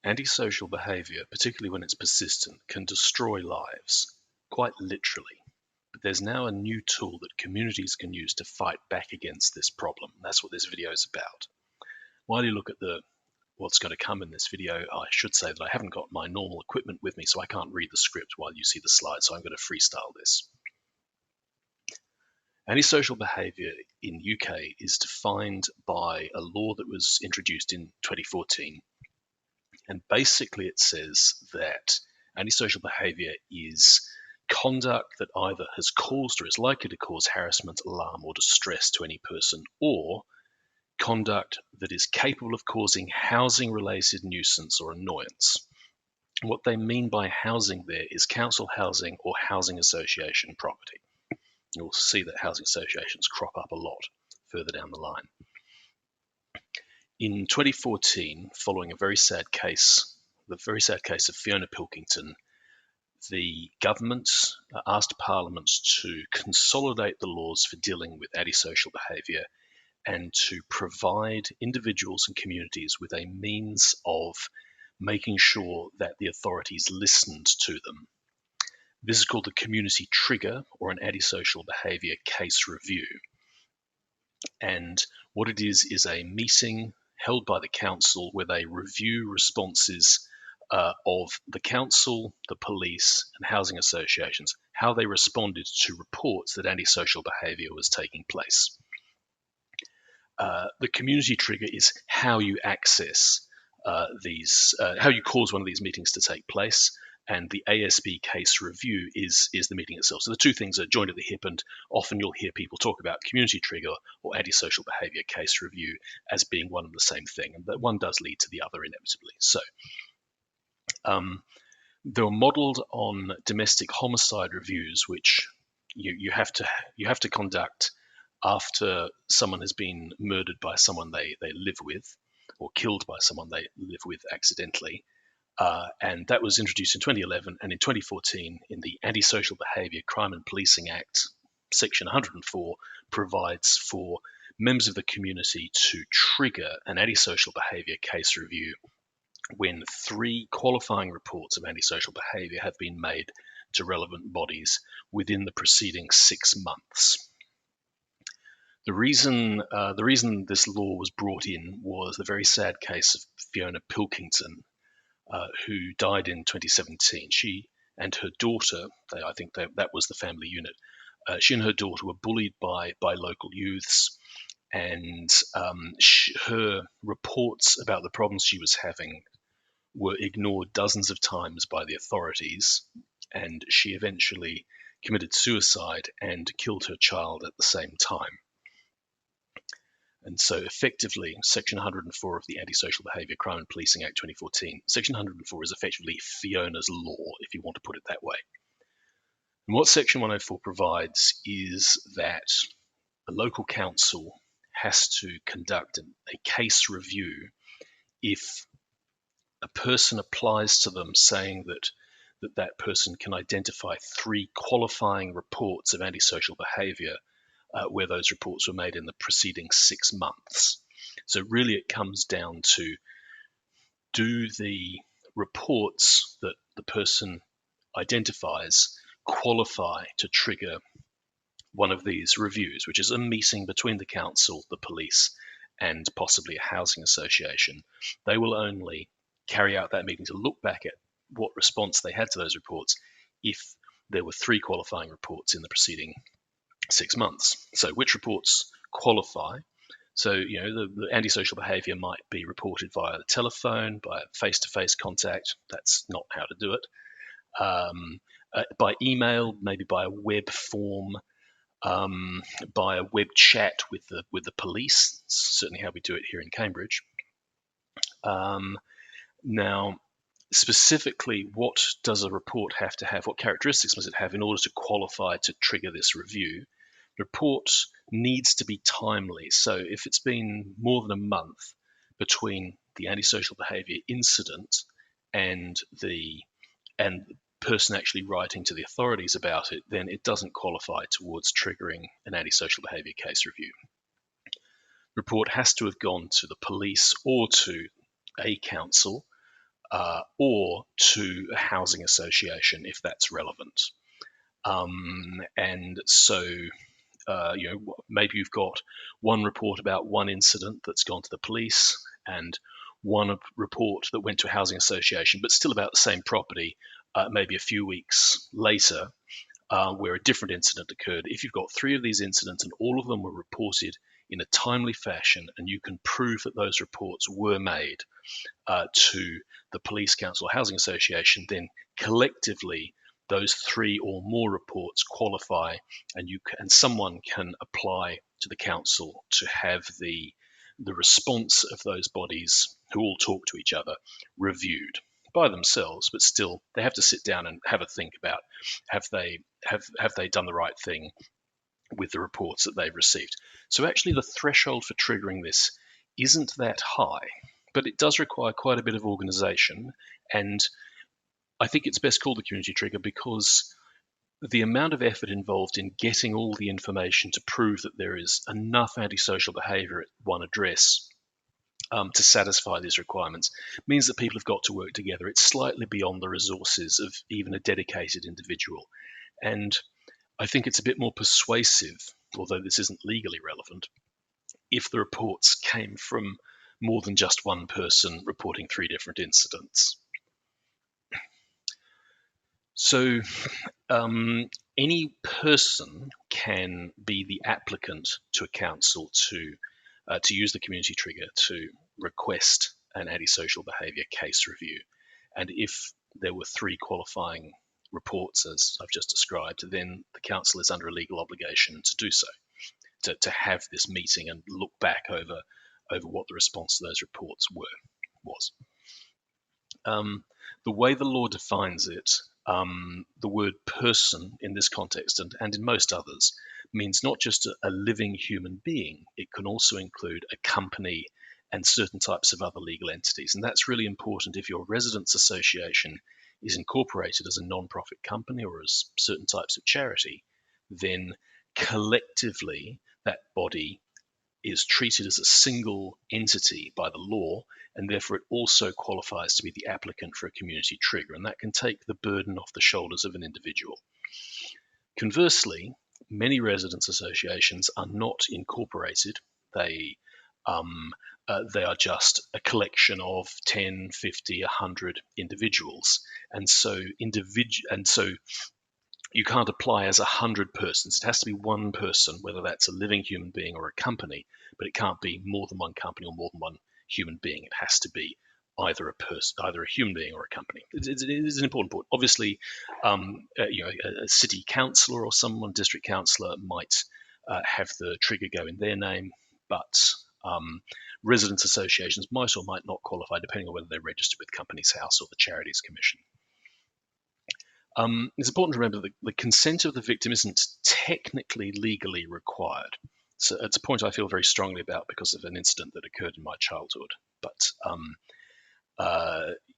Antisocial behaviour, particularly when it's persistent, can destroy lives, quite literally. But there's now a new tool that communities can use to fight back against this problem. That's what this video is about. While you look at what's going to come in this video, I should say that I haven't got my normal equipment with me, so I can't read the script while you see the slides, so I'm going to freestyle this. Antisocial behaviour in UK is defined by a law that was introduced in 2014. And basically it says that antisocial behaviour is conduct that either has caused or is likely to cause harassment, alarm, or distress to any person, or conduct that is capable of causing housing-related nuisance or annoyance. What they mean by housing there is council housing or housing association property. You'll see that housing associations crop up a lot further down the line. In 2014, following the very sad case of Fiona Pilkington, the government asked parliaments to consolidate the laws for dealing with antisocial behaviour and to provide individuals and communities with a means of making sure that the authorities listened to them. This is called the community trigger, or an antisocial behaviour case review. And what it is a meeting held by the council where they review responses of the council, the police, and housing associations, how they responded to reports that antisocial behaviour was taking place. The community trigger is how you access how you cause one of these meetings to take place, and the ASB case review is the meeting itself. So the two things are joined at the hip, and often you'll hear people talk about community trigger or antisocial behaviour case review as being one and the same thing, and that one does lead to the other inevitably. So they were modelled on domestic homicide reviews, which you have to conduct after someone has been murdered by someone they live with, or killed by someone they live with accidentally. And that was introduced in 2011, and in 2014, in the Antisocial Behaviour Crime and Policing Act, Section 104 provides for members of the community to trigger an antisocial behaviour case review when 3 qualifying reports of antisocial behaviour have been made to relevant bodies within the preceding 6 months. The reason this law was brought in was the very sad case of Fiona Pilkington, who died in 2017. She and her daughter, I think that was the family unit, she and her daughter were bullied by local youths, and her reports about the problems she was having were ignored dozens of times by the authorities, and she eventually committed suicide and killed her child at the same time. And so effectively, Section 104 of the Antisocial Behaviour Crime and Policing Act 2014, Section 104 is effectively Fiona's law, if you want to put it that way. And what Section 104 provides is that the local council has to conduct a case review if a person applies to them saying that person can identify 3 qualifying reports of antisocial behaviour where those reports were made in the preceding 6 months. So really it comes down to, do the reports that the person identifies qualify to trigger one of these reviews, which is a meeting between the council, the police, and possibly a housing association. They will only carry out that meeting to look back at what response they had to those reports if there were 3 qualifying reports in the preceding 6 months. So which reports qualify? So, the antisocial behaviour might be reported via the telephone, by face-to-face contact. That's not how to do it. By email, maybe by a web form, by a web chat with the police. It's certainly how we do it here in Cambridge. Now, specifically, what does a report have to have? What characteristics must it have in order to qualify to trigger this review? The report needs to be timely. So if it's been more than a month between the antisocial behaviour incident and the person actually writing to the authorities about it, then it doesn't qualify towards triggering an antisocial behaviour case review. The report has to have gone to the police or to a council or to a housing association if that's relevant. And so, maybe you've got one report about one incident that's gone to the police and one report that went to a housing association, but still about the same property, maybe a few weeks later, where a different incident occurred. If you've got three of these incidents and all of them were reported in a timely fashion, and you can prove that those reports were made to the police, council, or housing association, then collectively those three or more reports qualify, and someone can apply to the council to have the response of those bodies, who all talk to each other, reviewed by themselves, but still they have to sit down and have a think about have they done the right thing with the reports that they've received. So actually the threshold for triggering this isn't that high, but it does require quite a bit of organization. And I think it's best called the community trigger because the amount of effort involved in getting all the information to prove that there is enough antisocial behavior at one address to satisfy these requirements means that people have got to work together. It's slightly beyond the resources of even a dedicated individual. And I think it's a bit more persuasive, although this isn't legally relevant, if the reports came from more than just one person reporting three different incidents. So any person can be the applicant to a council to use the community trigger to request an antisocial behaviour case review. And if there were three qualifying reports, as I've just described, then the council is under a legal obligation to do so, to have this meeting and look back over what the response to those reports was. The way the law defines it, the word person in this context and in most others means not just a living human being, it can also include a company and certain types of other legal entities. And that's really important if your residents association is incorporated as a non-profit company or as certain types of charity, then collectively that body is treated as a single entity by the law, and therefore it also qualifies to be the applicant for a community trigger, and that can take the burden off the shoulders of an individual. Conversely, many residents associations are not incorporated. They are just a collection of 10, 50, 100 individuals, and so you can't apply as 100 persons. It has to be one person, whether that's a living human being or a company, but it can't be more than one company or more than one human being. It has to be either a human being or a company. It is an important point. Obviously, a city councillor or someone, district councillor, might have the trigger go in their name, but residents associations might or might not qualify, depending on whether they're registered with Companies House or the Charities Commission. It's important to remember that the consent of the victim isn't technically legally required. So it's a point I feel very strongly about because of an incident that occurred in my childhood. But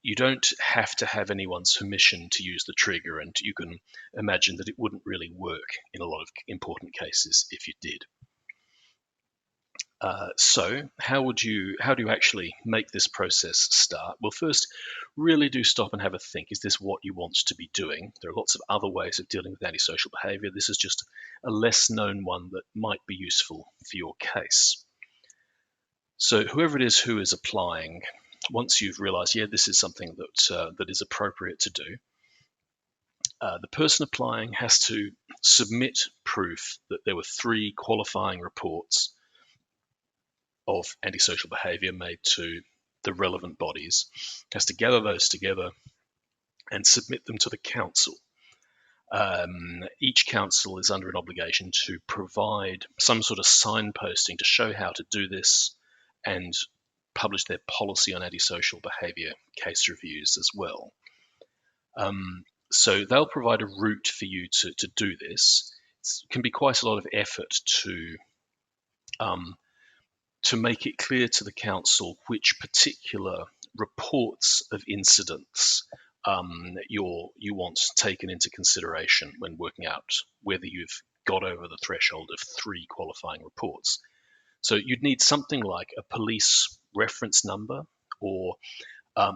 you don't have to have anyone's permission to use the trigger, and you can imagine that it wouldn't really work in a lot of important cases if you did. So how do you actually make this process start? Well, first, really do stop and have a think. Is this what you want to be doing? There are lots of other ways of dealing with antisocial behavior. This is just a less known one that might be useful for your case. So whoever it is who is applying, once you've realized, yeah, this is something that is appropriate to do, the person applying has to submit proof that there were three qualifying reports of antisocial behavior made to the relevant bodies, has to gather those together and submit them to the council. Each council is under an obligation to provide some sort of signposting to show how to do this and publish their policy on antisocial behavior case reviews as well. So they'll provide a route for you to do this. It can be quite a lot of effort to make it clear to the council which particular reports of incidents you want taken into consideration when working out whether you've got over the threshold of three qualifying reports. So you'd need something like a police reference number or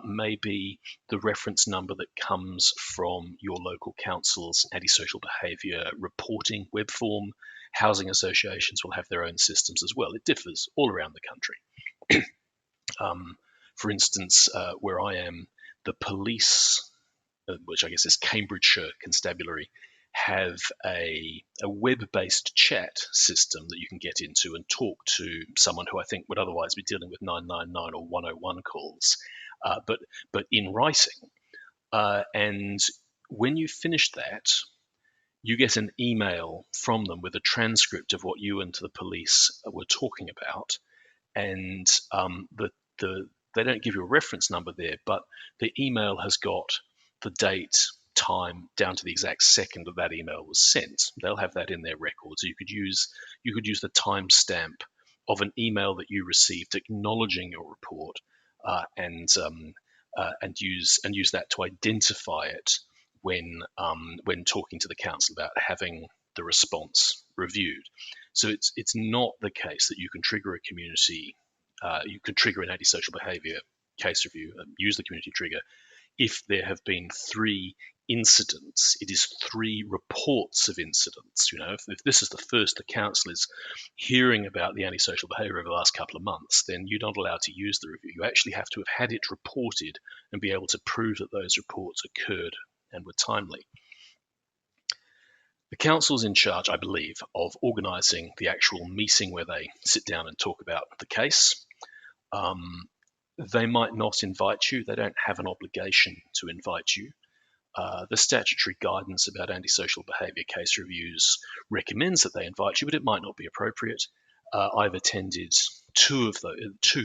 maybe the reference number that comes from your local council's antisocial behaviour reporting web form. Housing associations will have their own systems as well. It differs all around the country. For instance, where I am, the police, which I guess is Cambridgeshire Constabulary, have a web-based chat system that you can get into and talk to someone who I think would otherwise be dealing with 999 or 101 calls, but in writing. And when you finish that, you get an email from them with a transcript of what you and the police were talking about, and they don't give you a reference number there, but the email has got the date, time, down to the exact second that email was sent. They'll have that in their records. You could use the timestamp of an email that you received acknowledging your report, and use that to identify it when talking to the council about having the response reviewed. So it's not the case that you can trigger a community, you can trigger an antisocial behaviour case review and use the community trigger if there have been 3 incidents. It is 3 reports of incidents. If this is the first the council is hearing about the antisocial behaviour over the last couple of months, then you're not allowed to use the review. You actually have to have had it reported and be able to prove that those reports occurred and were timely. The council's in charge, I believe, of organising the actual meeting where they sit down and talk about the case. They might not invite you. They don't have an obligation to invite you. The statutory guidance about antisocial behaviour case reviews recommends that they invite you, but it might not be appropriate. I've attended 2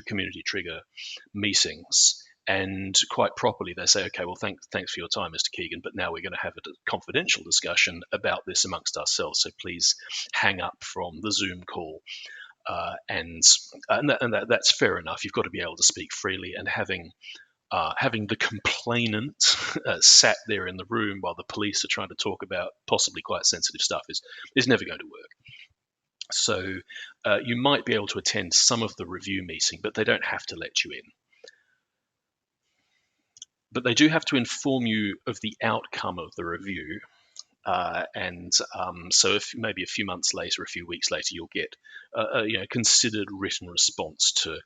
community trigger meetings, and quite properly they say, okay, well, thanks for your time, Mr. Keegan, but now we're going to have a confidential discussion about this amongst ourselves, so please hang up from the Zoom call. That's fair enough. You've got to be able to speak freely, and having the complainant sat there in the room while the police are trying to talk about possibly quite sensitive stuff is never going to work. So you might be able to attend some of the review meeting, but they don't have to let you in. But they do have to inform you of the outcome of the review. So if maybe a few months later, a few weeks later, you'll get a considered written response to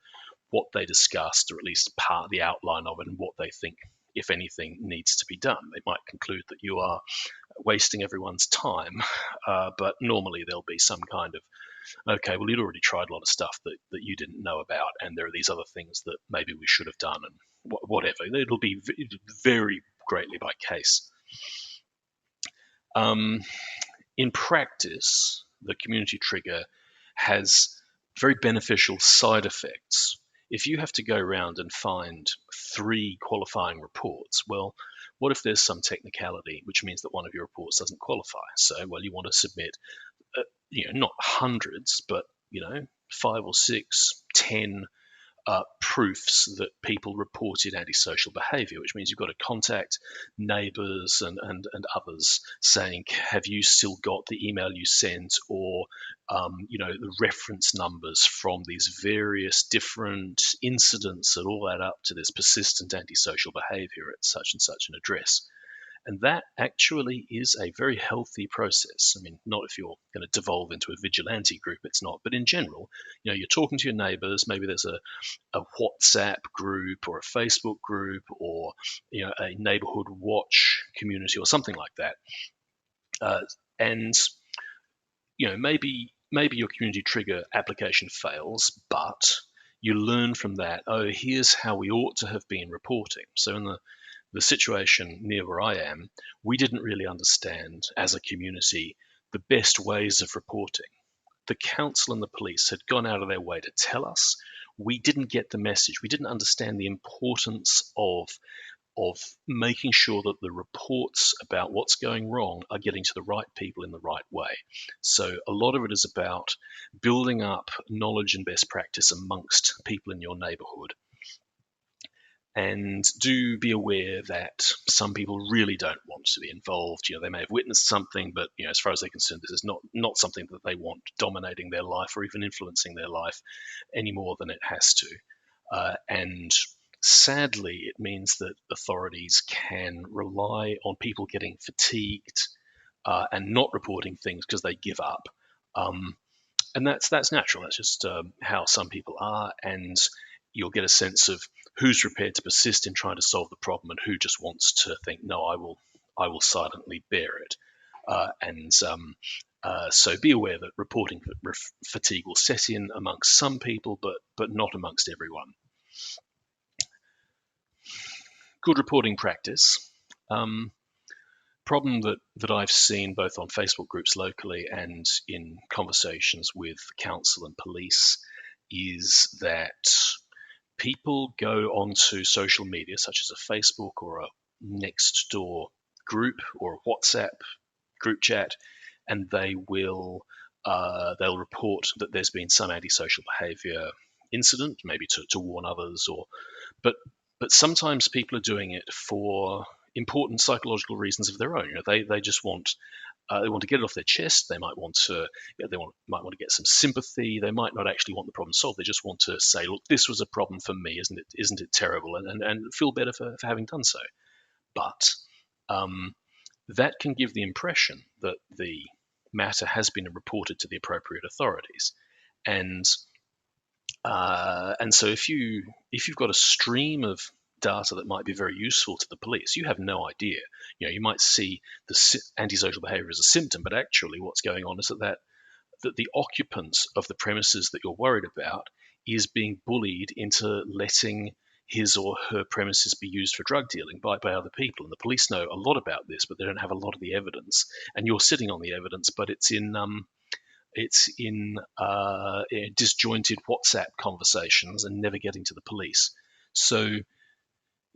what they discussed, or at least part of the outline of it, and what they think, if anything, needs to be done. They might conclude that you are wasting everyone's time, but normally there'll be some kind of, okay, well, you'd already tried a lot of stuff that you didn't know about, and there are these other things that maybe we should have done, and whatever. It'll be very greatly by case. In practice, the community trigger has very beneficial side effects. If you have to go around and find 3 qualifying reports, well, what if there's some technicality which means that one of your reports doesn't qualify? So, well, you want to submit, not hundreds, but 5 or 6, 10 proofs that people reported antisocial behaviour, which means you've got to contact neighbours and others saying, have you still got the email you sent, or the reference numbers from these various different incidents that all add up to this persistent antisocial behaviour at such and such an address. And that actually is a very healthy process. I mean, not if you're going to devolve into a vigilante group, it's not. But in general, you're talking to your neighbors. Maybe there's a WhatsApp group or a Facebook group, or a neighborhood watch community or something like that. And maybe your community trigger application fails, but you learn from that. Oh, here's how we ought to have been reporting. So in the situation near where I am, we didn't really understand as a community the best ways of reporting. The council and the police had gone out of their way to tell us. We didn't get the message. We didn't understand the importance of making sure that the reports about what's going wrong are getting to the right people in the right way. So a lot of it is about building up knowledge and best practice amongst people in your neighborhood. And do be aware that some people really don't want to be involved. They may have witnessed something, but as far as they're concerned, this is not something that they want dominating their life or even influencing their life any more than it has to. And sadly, it means that authorities can rely on people getting fatigued and not reporting things because they give up. Um, and that's natural. That's just how some people are, and you'll get a sense of who's prepared to persist in trying to solve the problem and who just wants to think, no, I will silently bear it. So be aware that reporting fatigue will set in amongst some people, but not amongst everyone. Good reporting practice. Um, Problem that I've seen both on Facebook groups locally and in conversations with council and police is that people go onto social media, such as a Facebook or a next door group or a WhatsApp group chat, and they'll report that there's been some antisocial behaviour incident, maybe to warn others, but but sometimes people are doing it for important psychological reasons of their own. They just want to get it off their chest. They might want to, might want to get some sympathy. They might not actually want the problem solved. They just want to say, look, this was a problem for me, isn't it? Isn't it terrible? And feel better for having done so. But um, that can give the impression that the matter has been reported to the appropriate authorities, and so if you've got a stream of data that might be very useful to the police, you have no idea. You might see the antisocial behaviour as a symptom, but actually what's going on is that the occupants of the premises that you're worried about is being bullied into letting his or her premises be used for drug dealing by other people. And the police know a lot about this, but they don't have a lot of the evidence. And you're sitting on the evidence, but it's in disjointed WhatsApp conversations and never getting to the police. So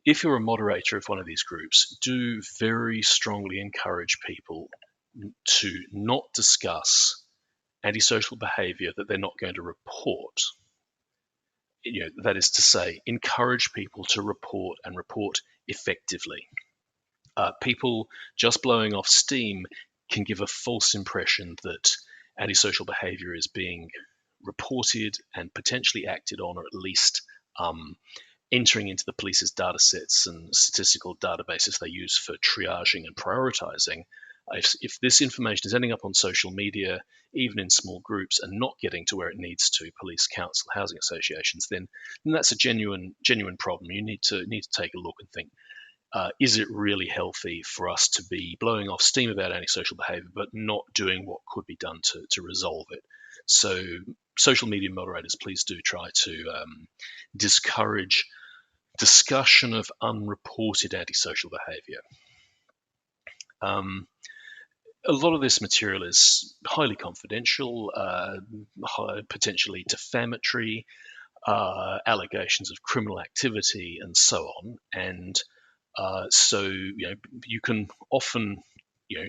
if you're a moderator of one of these groups, do very strongly encourage people to not discuss antisocial behavior that they're not going to report. That is to say, encourage people to report and report effectively. People just blowing off steam can give a false impression that antisocial behavior is being reported and potentially acted on, or at least entering into the police's data sets and statistical databases they use for triaging and prioritizing. If this information is ending up on social media, even in small groups, and not getting to where it needs to, police, council, housing associations, then that's a genuine problem. You need to take a look and think, is it really healthy for us to be blowing off steam about antisocial behavior but not doing what could be done to resolve it? So social media moderators, please do try to discourage discussion of unreported antisocial behavior. A lot of this material is highly confidential, potentially defamatory, allegations of criminal activity, and so on. And so you can often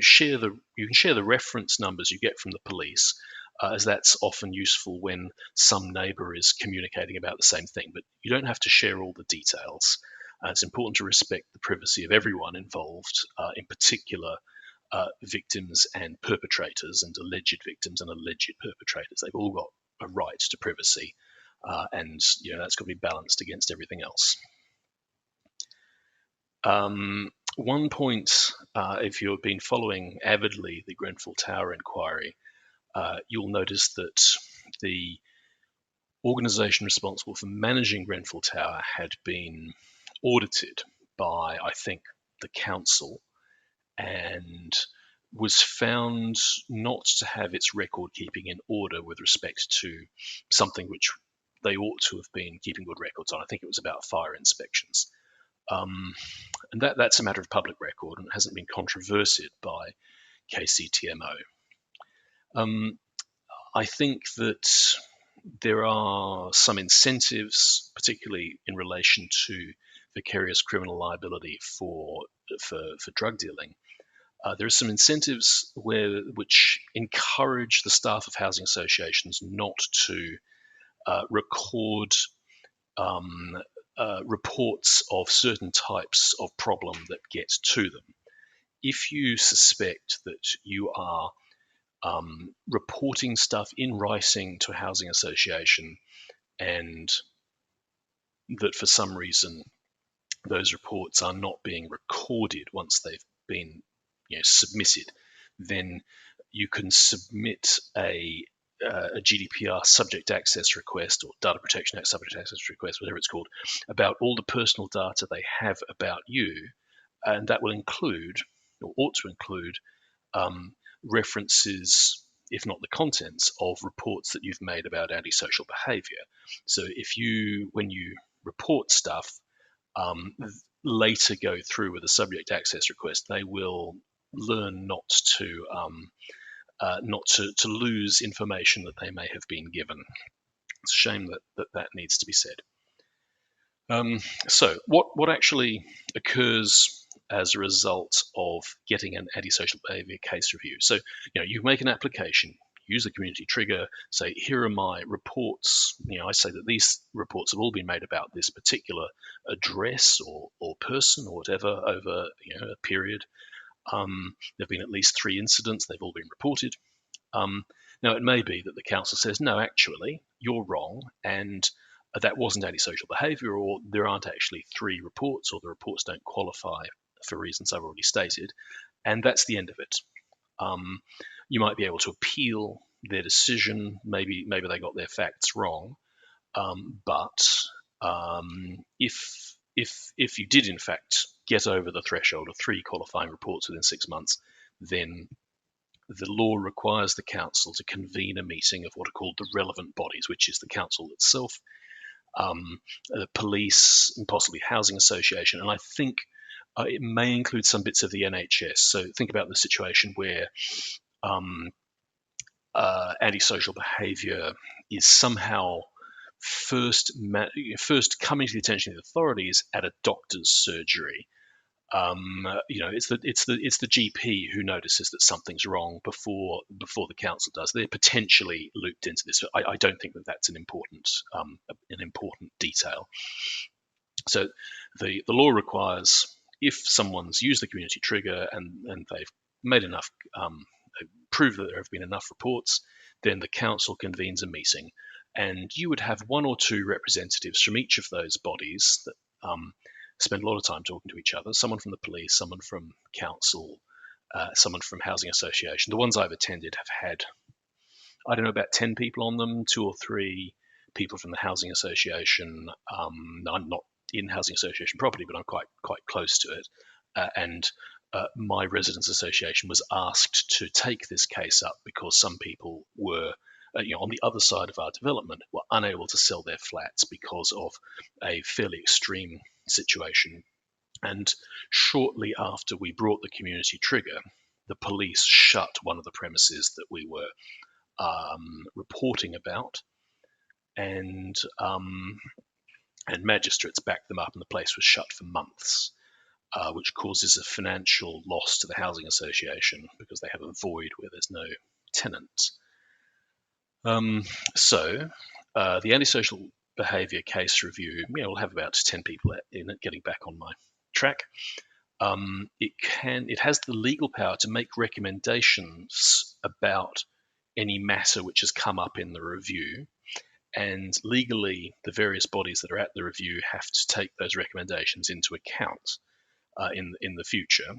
share the reference numbers you get from the police, as that's often useful when some neighbour is communicating about the same thing. But you don't have to share all the details. It's important to respect the privacy of everyone involved, in particular victims and perpetrators, and alleged victims and alleged perpetrators. They've all got a right to privacy, and that's got to be balanced against everything else. One point, if you've been following avidly the Grenfell Tower inquiry, you'll notice that the organisation responsible for managing Grenfell Tower had been audited by, I think, the council, and was found not to have its record keeping in order with respect to something which they ought to have been keeping good records on. I think it was about fire inspections. And that's a matter of public record and hasn't been controversied by KCTMO. I think that there are some incentives, particularly in relation to vicarious criminal liability for drug dealing. There are some incentives which encourage the staff of housing associations not to record reports of certain types of problem that get to them. If you suspect that you are reporting stuff in writing to a housing association and that for some reason those reports are not being recorded once they've been submitted, then you can submit a GDPR subject access request or Data Protection Act subject access request, whatever it's called, about all the personal data they have about you, and that will include, or ought to include, references, if not the contents, of reports that you've made about antisocial behaviour. So when you report stuff, later go through with a subject access request, they will learn not to lose information that they may have been given. It's a shame that needs to be said. So what actually occurs as a result of getting an antisocial behaviour case review? So you make an application, use the community trigger, say, here are my reports. I say that these reports have all been made about this particular address or person or whatever over a period. There have been at least 3 incidents. They've all been reported. Now, it may be that the council says, no, actually, you're wrong, and that wasn't antisocial behaviour, or there aren't actually 3 reports, or the reports don't qualify for reasons I've already stated, and that's the end of it. You might be able to appeal their decision. Maybe they got their facts wrong, but if you did in fact get over the threshold of 3 qualifying reports within 6 months, then the law requires the council to convene a meeting of what are called the relevant bodies, which is the council itself, the police, and possibly housing association, and I think it may include some bits of the NHS. So think about the situation where antisocial behaviour is somehow first coming to the attention of the authorities at a doctor's surgery. It's the GP who notices that something's wrong before the council does. They're potentially looped into this. I don't think that that's an important detail. So the law requires, if someone's used the community trigger and they've made enough, prove that there have been enough reports, then the council convenes a meeting, and you would have 1 or 2 representatives from each of those bodies that spend a lot of time talking to each other. Someone from the police, someone from council, someone from housing association. The ones I've attended have had, I don't know, about 10 people on them, 2 or 3 people from the housing association. I'm not in housing association property, but I'm quite close to it. And my residents association was asked to take this case up because some people were, on the other side of our development, were unable to sell their flats because of a fairly extreme situation. And shortly after we brought the community trigger, the police shut one of the premises that we were reporting about, and magistrates backed them up, and the place was shut for months, which causes a financial loss to the housing association because they have a void where there's no tenant. So the antisocial behaviour case review, we'll have about 10 people in it. Getting back on my track, it has the legal power to make recommendations about any matter which has come up in the review, and legally the various bodies that are at the review have to take those recommendations into account in the future.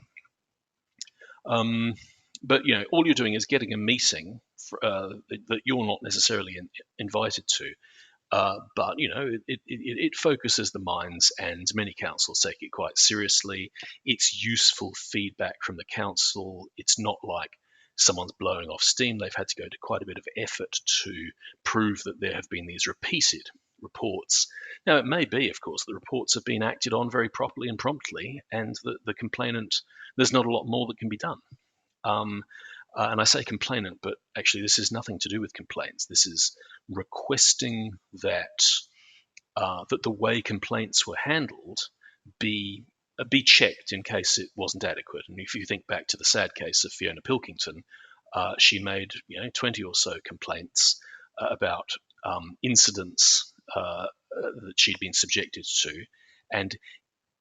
But all you're doing is getting a meeting that you're not necessarily invited to. But it focuses the minds, and many councils take it quite seriously. It's useful feedback from the council. It's not like someone's blowing off steam. They've had to go to quite a bit of effort to prove that there have been these repeated reports. Now, it may be, of course, the reports have been acted on very properly and promptly, and the complainant, there's not a lot more that can be done. And I say complainant, but actually this is nothing to do with complaints. This is requesting that that the way complaints were handled be checked in case it wasn't adequate. And if you think back to the sad case of Fiona Pilkington, she made 20 or so complaints about incidents that she'd been subjected to, and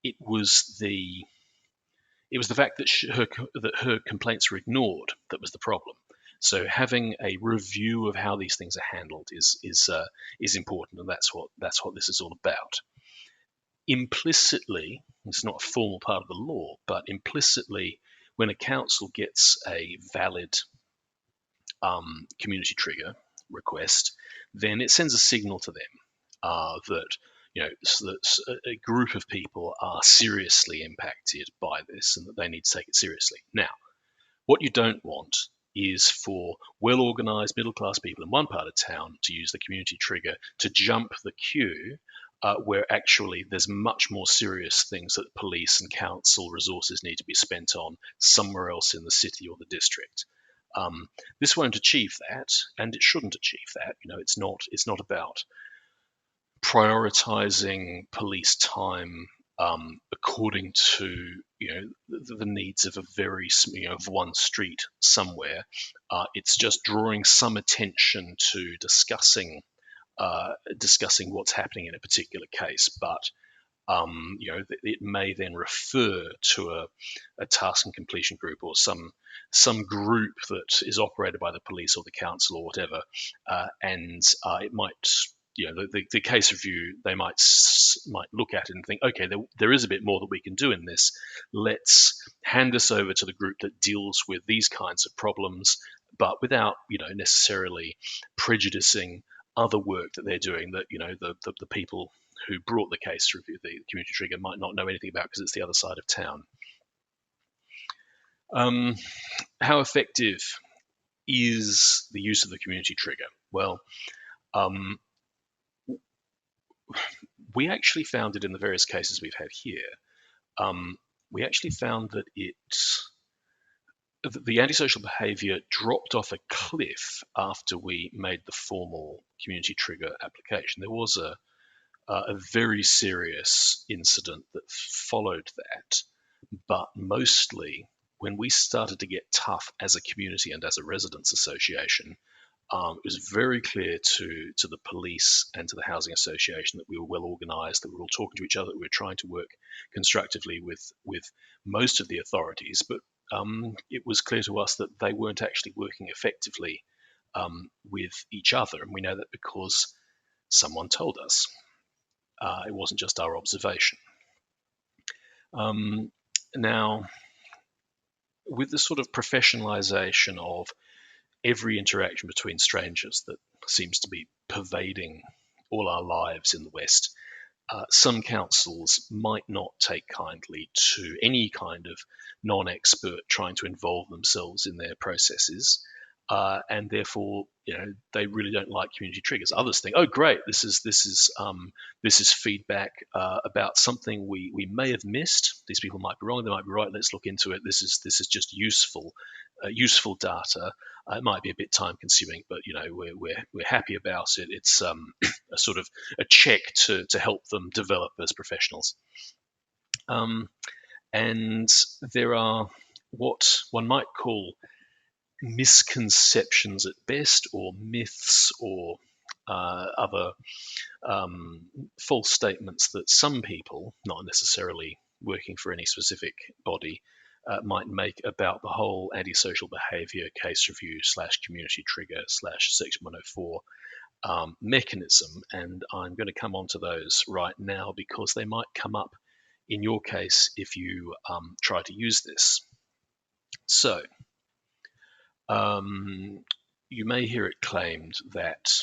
it was the fact that her complaints were ignored that was the problem. So having a review of how these things are handled is important, and that's what this is all about. implicitly, it's not a formal part of the law, but implicitly, when a council gets a valid community trigger request, then it sends a signal to them that a group of people are seriously impacted by this and that they need to take it seriously. Now, what you don't want is for well-organized middle-class people in one part of town to use the community trigger to jump the queue where actually there's much more serious things that police and council resources need to be spent on somewhere else in the city or the district. This won't achieve that, and it shouldn't achieve that. It's not about prioritizing police time according to the needs of a very of one street somewhere. It's just drawing some attention to discussing what's happening in a particular case, but it may then refer to a task and completion group or some group that is operated by the police or the council or whatever, and it might. The case review, they might look at it and think, okay, there is a bit more that we can do in this. Let's hand this over to the group that deals with these kinds of problems, but without necessarily prejudicing other work that they're doing that the people who brought the case to review the community trigger might not know anything about because it's the other side of town. How effective is the use of the community trigger? Well, we actually found it in the various cases we've had here. We actually found that the antisocial behavior dropped off a cliff after we made the formal community trigger application. There was a very serious incident that followed that, but mostly when we started to get tough as a community and as a residents association, it was very clear to the police and to the housing association that we were well organised, that we were all talking to each other, that we were trying to work constructively with most of the authorities, but it was clear to us that they weren't actually working effectively with each other, and we know that because someone told us. It wasn't just our observation. Now, with the sort of professionalization of every interaction between strangers that seems to be pervading all our lives in the West, some councils might not take kindly to any kind of non-expert trying to involve themselves in their processes. And therefore, they really don't like community triggers. Others think, oh, great, this is feedback about something we may have missed. These people might be wrong, they might be right. Let's look into it. This is just useful data. It might be a bit time consuming, but we're happy about it. It's a sort of a check to help them develop as professionals. And there are what one might call misconceptions at best, or myths, or other false statements that some people, not necessarily working for any specific body, might make about the whole antisocial behaviour case review / community trigger / section 104 mechanism. And I'm going to come on to those right now because they might come up in your case if you try to use this. So, you may hear it claimed that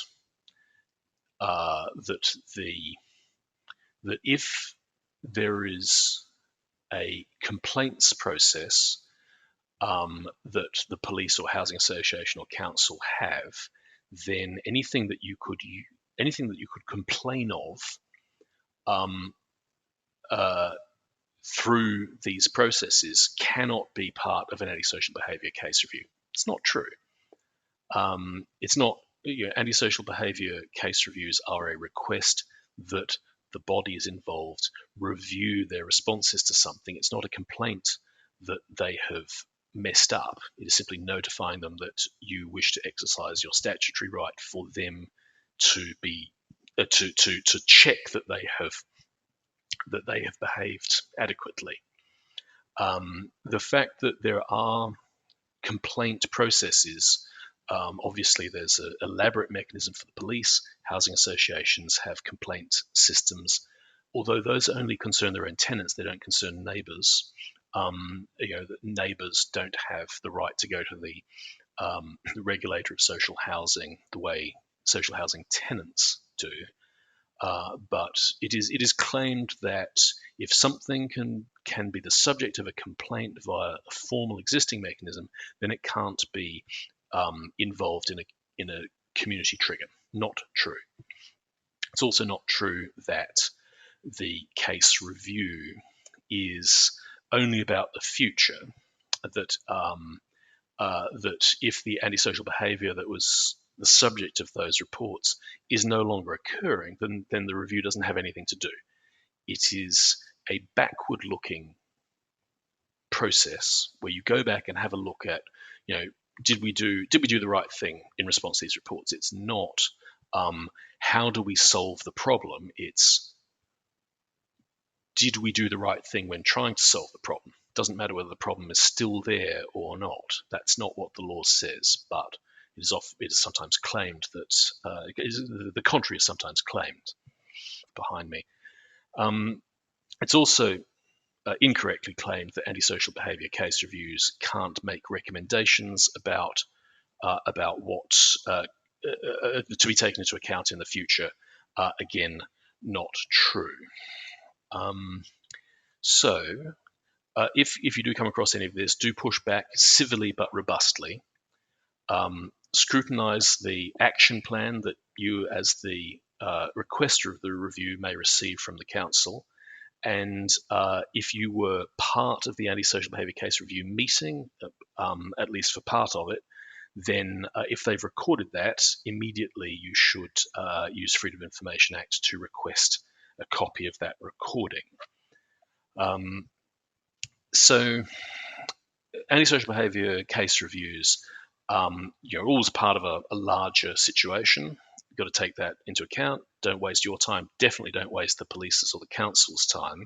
that if there is a complaints process that the police or housing association or council have, then anything that you could complain of through these processes cannot be part of an antisocial behaviour case review. It's not true. It's not. Antisocial behaviour case reviews are a request that the bodies involved review their responses to something. It's not a complaint that they have messed up. It is simply notifying them that you wish to exercise your statutory right for them to be to check that they have behaved adequately. The fact that there are complaint processes, obviously there's an elaborate mechanism for the police. Housing associations have complaint systems although those only concern their own tenants, they don't concern neighbours. Neighbours don't have the right to go to the regulator of social housing the way social housing tenants do. But it is claimed that if something can be the subject of a complaint via a formal existing mechanism, then it can't be involved in a community trigger. Not true. It's also not true that the case review is only about the future. That if the antisocial behaviour that was the subject of those reports is no longer occurring, then the review doesn't have anything to do. It is a backward-looking process where you go back and have a look at, did we do the right thing in response to these reports? It's not how do we solve the problem? It's did we do the right thing when trying to solve the problem? Doesn't matter whether the problem is still there or not. That's not what the law says, but it is sometimes claimed that the contrary is sometimes claimed behind me. It's also incorrectly claimed that antisocial behaviour case reviews can't make recommendations about what to be taken into account in the future. Again, not true. So if you do come across any of this, do push back civilly but robustly. Scrutinize the action plan that you, as the requester of the review, may receive from the council. And if you were part of the antisocial behaviour case review meeting, at least for part of it, then if they've recorded that, immediately you should use Freedom of Information Act to request a copy of that recording. So antisocial behaviour case reviews are always part of a larger situation. You've got to take that into account. Don't waste your time. Definitely don't waste the police's or the council's time.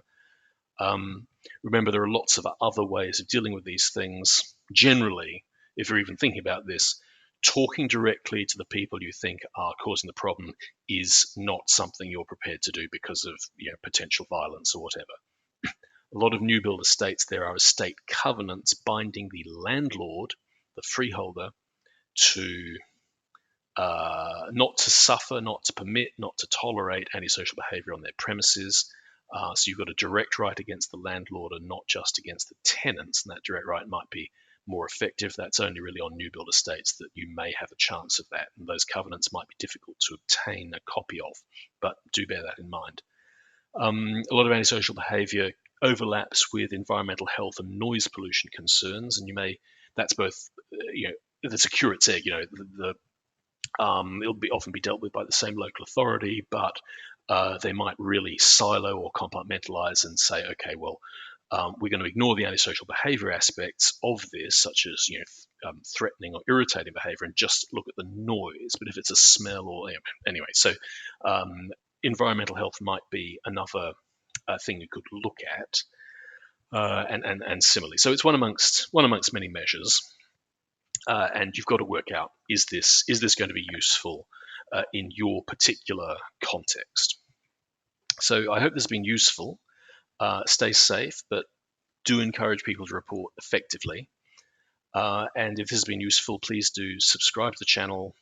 Remember, there are lots of other ways of dealing with these things. Generally, if you're even thinking about this, talking directly to the people you think are causing the problem is not something you're prepared to do because of potential violence or whatever. A lot of new build estates, there are estate covenants binding the landlord, the freeholder, to not to suffer, not to permit, not to tolerate antisocial behaviour on their premises. So you've got a direct right against the landlord and not just against the tenants, and that direct right might be more effective. That's only really on new build estates that you may have a chance of that, and those covenants might be difficult to obtain a copy of, but do bear that in mind. A lot of antisocial behaviour overlaps with environmental health and noise pollution concerns, and that's both the security egg, it'll often be dealt with by the same local authority, but they might really silo or compartmentalize and say, okay, well, we're going to ignore the antisocial behavior aspects of this, such as threatening or irritating behavior, and just look at the noise. But if it's a smell or anyway, so environmental health might be another thing you could look at, and similarly. So it's one amongst many measures. And you've got to work out, is this going to be useful in your particular context? So I hope this has been useful. Stay safe, but do encourage people to report effectively. And if this has been useful, please do subscribe to the channel,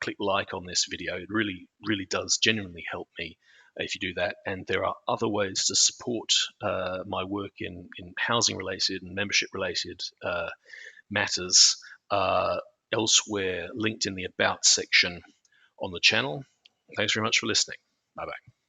click like on this video. It really, really does genuinely help me if you do that. And there are other ways to support my work in housing related and membership related matters elsewhere, linked in the About section on the channel. Thanks very much for listening. Bye-bye.